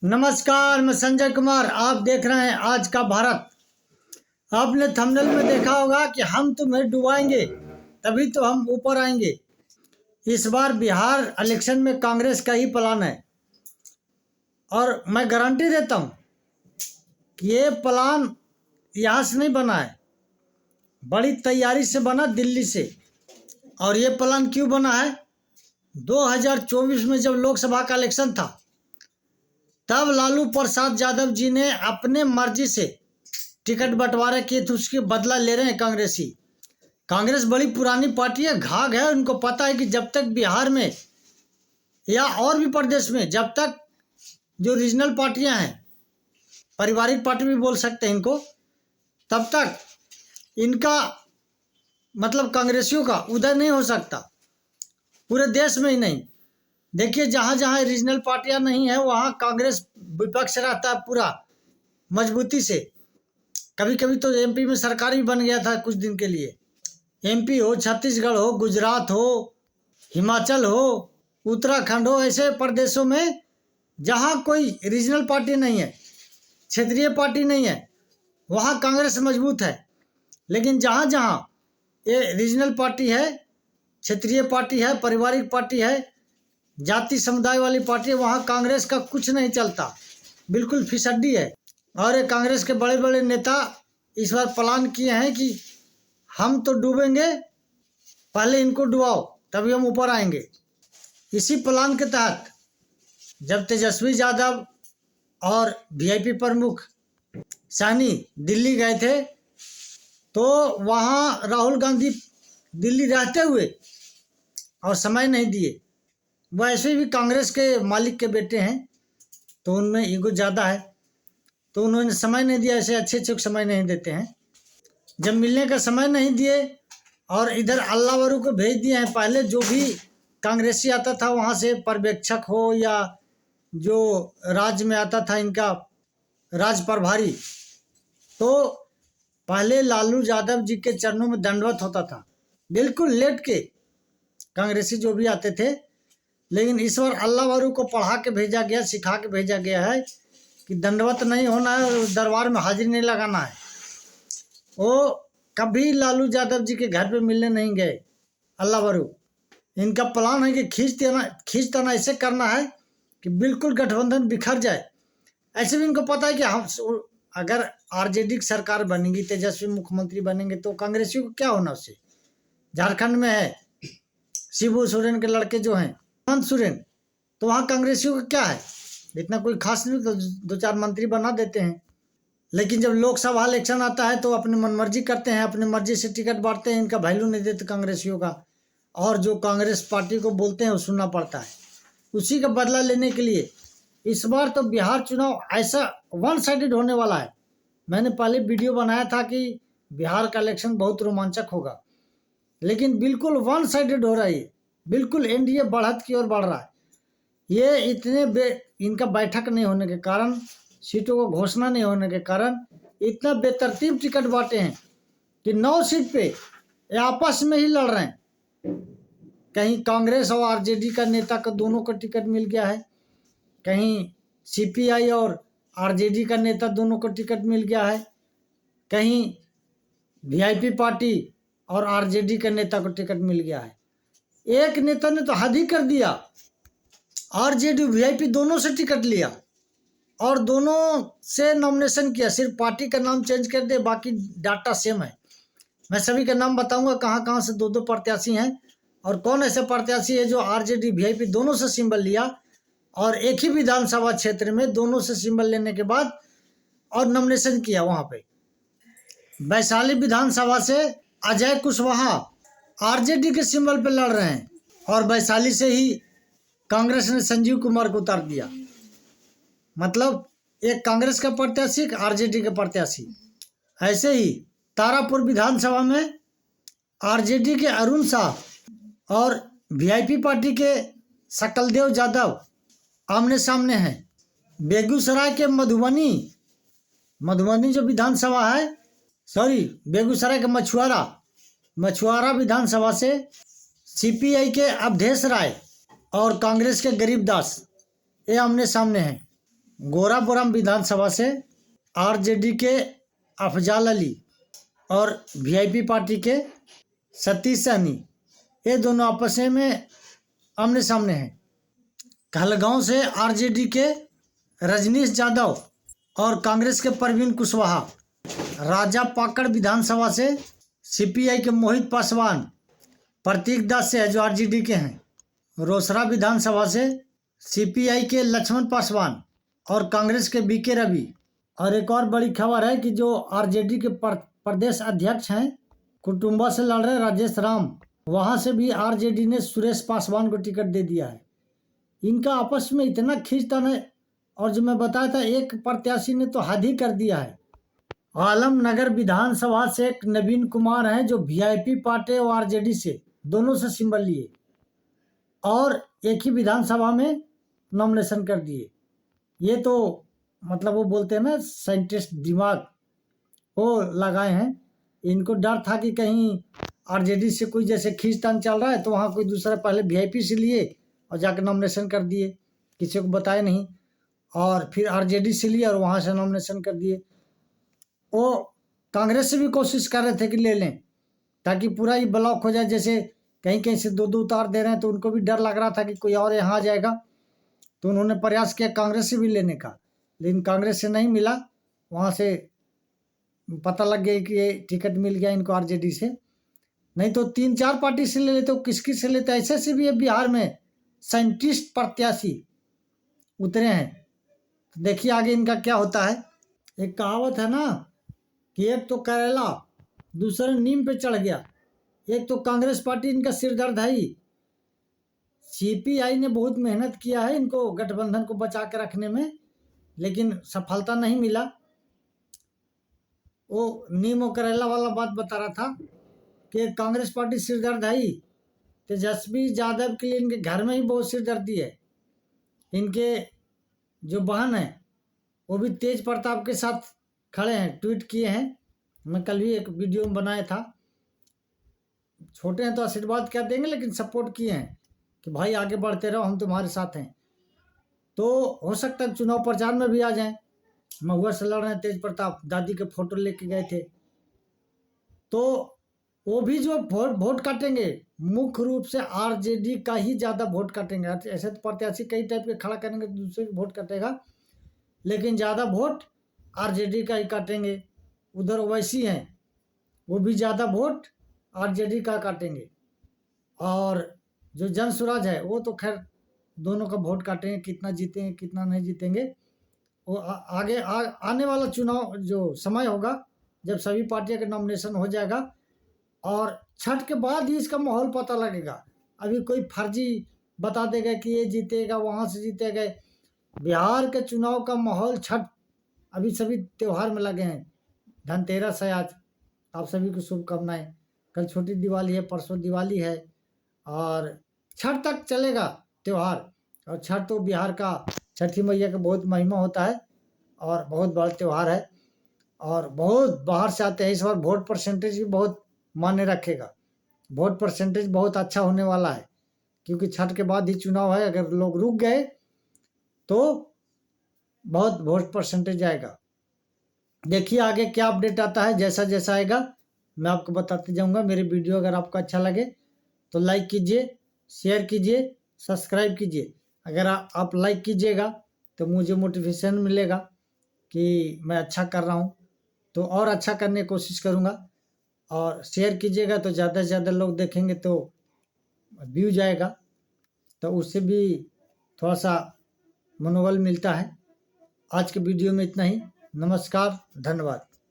नमस्कार, मैं संजय कुमार। आप देख रहे हैं आज का भारत। आपने थंबनेल में देखा होगा कि हम तुम्हें डुबाएंगे तभी तो हम ऊपर आएंगे। इस बार बिहार इलेक्शन में कांग्रेस का ही प्लान है और मैं गारंटी देता हूं कि ये प्लान यहाँ से नहीं बना है, बड़ी तैयारी से बना दिल्ली से। और ये प्लान क्यों बना है? 2024 में जब लोकसभा का इलेक्शन था तब लालू प्रसाद यादव जी ने अपने मर्जी से टिकट बंटवारा किए थे, उसके बदला ले रहे हैं कांग्रेसी। कांग्रेस बड़ी पुरानी पार्टी है, घाघ है। उनको पता है कि जब तक बिहार में या और भी प्रदेश में जब तक जो रीजनल पार्टियां हैं, पारिवारिक पार्टी भी बोल सकते हैं इनको, तब तक इनका मतलब कांग्रेसियों का उदय नहीं हो सकता, पूरे देश में ही नहीं। देखिए, जहाँ जहाँ रीजनल पार्टियां नहीं है वहाँ कांग्रेस विपक्ष रहता है पूरा मजबूती से। कभी कभी तो एमपी में सरकार भी बन गया था कुछ दिन के लिए। एमपी हो, छत्तीसगढ़ हो, गुजरात हो, हिमाचल हो, उत्तराखंड हो, ऐसे प्रदेशों में जहाँ कोई रीजनल पार्टी नहीं है, क्षेत्रीय पार्टी नहीं है, वहाँ कांग्रेस मजबूत है। लेकिन जहाँ जहाँ ये रीजनल पार्टी है, क्षेत्रीय पार्टी है, पारिवारिक पार्टी है, जाति समुदाय वाली पार्टी है, वहाँ कांग्रेस का कुछ नहीं चलता, बिल्कुल फिसड्डी है। और ये कांग्रेस के बड़े बड़े नेता इस बार प्लान किए हैं कि हम तो डूबेंगे, पहले इनको डुबाओ तभी हम ऊपर आएंगे। इसी प्लान के तहत जब तेजस्वी यादव और वीआईपी प्रमुख साहनी दिल्ली गए थे तो वहाँ राहुल गांधी दिल्ली रहते हुए और समय नहीं दिए। वैसे भी कांग्रेस के मालिक के बेटे हैं तो उनमें ईगो ज़्यादा है, तो उन्होंने समय नहीं दिया। ऐसे अच्छे अच्छे समय नहीं देते हैं। जब मिलने का समय नहीं दिए और इधर अल्लावरू को भेज दिए हैं। पहले जो भी कांग्रेसी आता था वहाँ से पर्यवेक्षक हो या जो राज्य में आता था इनका राज प्रभारी, तो पहले लालू यादव जी के चरणों में दंडवत होता था, बिल्कुल लेट के कांग्रेसी जो भी आते थे। लेकिन इस बार अल्लावरू को पढ़ा के भेजा गया, सिखा के भेजा गया है कि दंडवत नहीं होना है और दरबार में हाजिरी नहीं लगाना है। वो कभी लालू यादव जी के घर पे मिलने नहीं गए अल्लावरू। इनका प्लान है कि खींच ताना ऐसे करना है कि बिल्कुल गठबंधन बिखर जाए। ऐसे भी इनको पता है कि हम अगर आरजेडी की सरकार बनेगी, तेजस्वी मुख्यमंत्री बनेंगे तो कांग्रेसियों को क्या होना उससे। झारखंड में है शिबू सोरेन के लड़के जो हैं हेमंत सोरेन, तो वहाँ कांग्रेसियों का क्या है, इतना कोई खास नहीं, तो दो चार मंत्री बना देते हैं। लेकिन जब लोकसभा इलेक्शन आता है तो अपनी मनमर्जी करते हैं, अपनी मर्जी से टिकट बांटते हैं, इनका वैल्यू नहीं देते कांग्रेसियों का। और जो कांग्रेस पार्टी को बोलते हैं वो सुनना पड़ता है। उसी का बदला लेने के लिए इस बार तो बिहार चुनाव ऐसा वन साइडेड होने वाला है। मैंने पहले वीडियो बनाया था कि बिहार का इलेक्शन बहुत रोमांचक होगा, लेकिन बिल्कुल वन साइडेड हो रहा है। बिल्कुल एनडीए बढ़त की ओर बढ़ रहा है। ये इनका बैठक नहीं होने के कारण, सीटों को घोषणा नहीं होने के कारण इतना बेतरतीब टिकट बांटे हैं कि 9 सीट पे ये आपस में ही लड़ रहे हैं। कहीं कांग्रेस और आरजेडी का नेता का दोनों को टिकट मिल गया है, कहीं सीपीआई और आरजेडी का नेता दोनों को टिकट मिल गया है, कहीं वीआईपी पार्टी और आरजेडी के नेता को टिकट मिल गया है। एक नेता ने तो हद ही कर दिया, आरजेडी वीआईपी दोनों से टिकट लिया और दोनों से नॉमिनेशन किया। सिर्फ पार्टी का नाम चेंज कर दे, बाकी डाटा सेम है। मैं सभी का नाम बताऊंगा कहाँ कहाँ से दो दो प्रत्याशी हैं और कौन ऐसे प्रत्याशी है जो आरजेडी वीआईपी दोनों से सिंबल लिया और एक ही विधानसभा क्षेत्र में दोनों से सिंबल लेने के बाद और नॉमिनेशन किया। वहाँ पे वैशाली विधानसभा से अजय कुशवाहा आरजेडी के सिंबल पे लड़ रहे हैं और वैशाली से ही कांग्रेस ने संजीव कुमार को उतार दिया। मतलब एक कांग्रेस का प्रत्याशी, एक आरजेडी का प्रत्याशी। ऐसे ही तारापुर विधानसभा में आरजेडी के अरुण साह और वीआईपी पार्टी के सकलदेव यादव आमने सामने हैं। बेगूसराय के मधुबनी जो विधानसभा है, बेगूसराय के मछुआरा विधानसभा से सीपीआई के अवधेश राय और कांग्रेस के गरीबदास ये आमने सामने हैं। गोरापुरम विधानसभा से आरजेडी के अफजाल अली और वीआईपी पार्टी के सतीश सहनी, ये दोनों आपस में आमने सामने हैं। कहलगांव से आरजेडी के रजनीश यादव और कांग्रेस के परवीन कुशवाहा, राजा पाकड़ विधानसभा से सीपीआई के मोहित पासवान, प्रतीक दास से है जो आरजेडी के हैं, रोसड़ा विधानसभा से सीपीआई के लक्ष्मण पासवान और कांग्रेस के बीके रवि। और एक और बड़ी खबर है कि जो आरजेडी के प्रदेश अध्यक्ष हैं कुटुंबा से लड़ रहे राजेश राम, वहां से भी आरजेडी ने सुरेश पासवान को टिकट दे दिया है। इनका आपस में इतना खींचतान है, और जो मैं बताया था एक प्रत्याशी ने तो हद ही कर दिया है। आलमनगर विधानसभा से एक नवीन कुमार हैं जो वीआईपी पार्टी और आरजेडी से दोनों से सिंबल लिए और एक ही विधानसभा में नॉमिनेशन कर दिए। ये तो मतलब वो बोलते हैं ना साइंटिस्ट दिमाग वो लगाए हैं। इनको डर था कि कहीं आरजेडी से कोई जैसे खींचतान चल रहा है तो वहाँ कोई दूसरा पहले वीआईपी से लिए और जाकर नॉमिनेशन कर दिए, किसी को बताए नहीं, और फिर आरजेडी से लिए और वहाँ से नॉमिनेशन कर दिए। वो कांग्रेस से भी कोशिश कर रहे थे कि ले लें ताकि पूरा ही ब्लॉक हो जाए, जैसे कहीं कहीं से दो उतार दे रहे हैं तो उनको भी डर लग रहा था कि कोई और यहाँ आ जाएगा, तो उन्होंने प्रयास किया कांग्रेस से भी लेने का, लेकिन कांग्रेस से नहीं मिला। वहाँ से पता लग गया कि ये टिकट मिल गया इनको आरजेडी से, नहीं तो 3-4 पार्टी से ले लेते, तो किस किस से लेते। ऐसे से भी बिहार में साइंटिस्ट प्रत्याशी उतरे हैं, तो देखिए आगे इनका क्या होता है। एक कहावत है ना कि एक तो करेला दूसरे नीम पे चढ़ गया, एक तो कांग्रेस पार्टी इनका सिरदर्द है ही। सीपीआई ने बहुत मेहनत किया है इनको गठबंधन को बचा के रखने में, लेकिन सफलता नहीं मिला। वो नीम और करेला वाला बात बता रहा था कि कांग्रेस पार्टी सिरदर्द है ही। तेजस्वी यादव के लिए इनके घर में ही बहुत सिरदर्दी है। इनके जो बहन है वो भी तेज प्रताप के साथ खड़े हैं, ट्वीट किए हैं। मैं कल भी एक वीडियो में बनाया था। छोटे हैं तो आशीर्वाद क्या देंगे, लेकिन सपोर्ट किए हैं कि भाई आगे बढ़ते रहो, हम तुम्हारे साथ हैं। तो हो सकता है चुनाव प्रचार में भी आ जाएं। महुआ से लड़ रहे हैं तेज प्रताप, दादी के फोटो लेके गए थे, तो वो भी जो वोट काटेंगे मुख्य रूप से आरजेडी का ही ज़्यादा वोट काटेंगे। ऐसे तो प्रत्याशी कई टाइप के खड़ा करेंगे तो दूसरे वोट काटेगा, लेकिन ज़्यादा वोट आरजेडी का ही काटेंगे। उधर ओवैसी हैं, वो भी ज़्यादा वोट आरजेडी का काटेंगे। और जो जन स्वराज है वो तो खैर दोनों का वोट काटेंगे, कितना जीतेंगे कितना नहीं जीतेंगे वो आगे आने वाला चुनाव जो समय होगा जब सभी पार्टियों का नॉमिनेशन हो जाएगा, और छठ के बाद ही इसका माहौल पता लगेगा। अभी कोई फर्जी बता देगा कि ये जीतेगा वहाँ से जीतेगा। बिहार के चुनाव का माहौल छठ, अभी सभी त्यौहार में लगे हैं। धनतेरस है आज, आप सभी को शुभकामनाएं। कल छोटी दिवाली है, परसों दिवाली है, और छठ तक चलेगा त्यौहार। और छठ तो बिहार का छठी मैया का बहुत महिमा होता है और बहुत बड़ा त्यौहार है, और बहुत बाहर से आते हैं। इस बार वोट परसेंटेज भी बहुत मायने रखेगा। वोट परसेंटेज बहुत अच्छा होने वाला है, क्योंकि छठ के बाद ही चुनाव है। अगर लोग रुक गए तो बहुत वोट परसेंटेज आएगा। देखिए आगे क्या अपडेट आता है, जैसा जैसा आएगा मैं आपको बताते जाऊंगा। मेरे वीडियो अगर आपको अच्छा लगे तो लाइक कीजिए, शेयर कीजिए, सब्सक्राइब कीजिए। अगर आप लाइक कीजिएगा तो मुझे मोटिवेशन मिलेगा कि मैं अच्छा कर रहा हूँ, तो और अच्छा करने की कोशिश करूँगा। और शेयर कीजिएगा तो ज़्यादा से ज़्यादा लोग देखेंगे तो व्यू जाएगा, तो उससे भी थोड़ा सा मनोबल मिलता है। आज के वीडियो में इतना ही। नमस्कार, धन्यवाद।